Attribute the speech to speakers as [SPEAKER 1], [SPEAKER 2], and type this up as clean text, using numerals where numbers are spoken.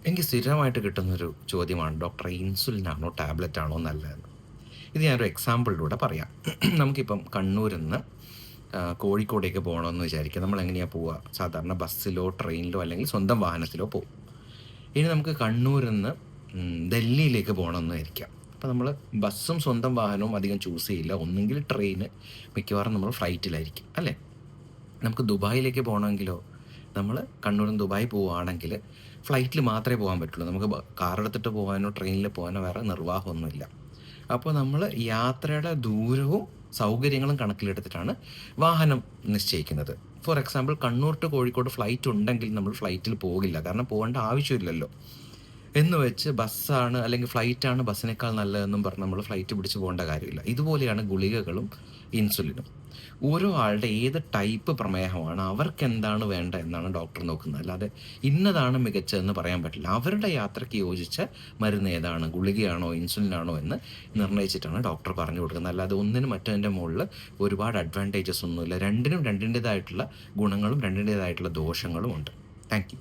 [SPEAKER 1] എനിക്ക് സ്ഥിരമായിട്ട് കിട്ടുന്നൊരു ചോദ്യമാണ്, ഡോക്ടറെ ഇൻസുലിനാണോ ടാബ്ലറ്റ് ആണോ നല്ലതെന്ന്. ഇത് ഞാനൊരു എക്സാമ്പിളിലൂടെ പറയാം. നമുക്കിപ്പം കണ്ണൂരിൽ നിന്ന് കോഴിക്കോടേക്ക് പോകണമെന്ന് വിചാരിക്കുക. നമ്മൾ എങ്ങനെയാണ് പോവുക? സാധാരണ ബസ്സിലോ ട്രെയിനിലോ അല്ലെങ്കിൽ സ്വന്തം വാഹനത്തിലോ പോകും. ഇനി നമുക്ക് കണ്ണൂരിൽ നിന്ന് ഡൽഹിയിലേക്ക് പോകണമെന്ന് വിചാരിക്കാം. അപ്പോൾ നമ്മൾ ബസ്സും സ്വന്തം വാഹനവും അധികം ചൂസ് ചെയ്യില്ല. ഒന്നുകിൽ ട്രെയിന്, മിക്കവാറും നമ്മൾ ഫ്ലൈറ്റിലായിരിക്കും, അല്ലേ? നമുക്ക് ദുബായിലേക്ക് പോകണമെങ്കിലോ, നമ്മൾ കണ്ണൂരിൽ നിന്ന് ദുബായ് പോവുകയാണെങ്കിൽ ഫ്ലൈറ്റിൽ മാത്രമേ പോകാൻ പറ്റുള്ളൂ. നമുക്ക് കാർ എടുത്തിട്ട് പോകാനോ ട്രെയിനിൽ പോകാനോ വേറെ നിർവാഹമൊന്നുമില്ല. അപ്പോൾ നമ്മൾ യാത്രയുടെ ദൂരവും സൗകര്യങ്ങളും കണക്കിലെടുത്തിട്ടാണ് വാഹനം നിശ്ചയിക്കുന്നത്. For example, Kannur to Kozhikode flight ഉണ്ടെങ്കിൽ നമ്മൾ ഫ്ലൈറ്റിൽ പോകില്ല, കാരണം പോകേണ്ട ആവശ്യമില്ലല്ലോ. എന്ന് വെച്ച് ബസ്സാണ് അല്ലെങ്കിൽ ഫ്ലൈറ്റാണ് ബസ്സിനേക്കാൾ നല്ലതെന്നും പറഞ്ഞ് നമ്മൾ ഫ്ലൈറ്റ് പിടിച്ച് പോകേണ്ട കാര്യമില്ല. ഇതുപോലെയാണ് ഗുളികകളും ഇൻസുലിനും. ഓരോ ആളുടെ ഏത് ടൈപ്പ് പ്രമേഹമാണ്, അവർക്ക് എന്താണ് വേണ്ട എന്നാണ് ഡോക്ടർ നോക്കുന്നത്. അല്ലാതെ ഇന്നതാണ് മികച്ചതെന്ന് പറയാൻ പറ്റില്ല. അവരുടെ യാത്രയ്ക്ക് യോജിച്ച മരുന്ന് ഏതാണ്, ഗുളികയാണോ ഇൻസുലിനാണോ എന്ന് നിർണ്ണയിച്ചിട്ടാണ് ഡോക്ടർ പറഞ്ഞു കൊടുക്കുന്നത്. അല്ലാതെ ഒന്നിനും മറ്റതിൻ്റെ മുകളിൽ ഒരുപാട് അഡ്വാൻറ്റേജസ് ഒന്നുമില്ല. രണ്ടിനും രണ്ടിൻ്റേതായിട്ടുള്ള ഗുണങ്ങളും രണ്ടിൻ്റേതായിട്ടുള്ള ദോഷങ്ങളും ഉണ്ട്. Thank you.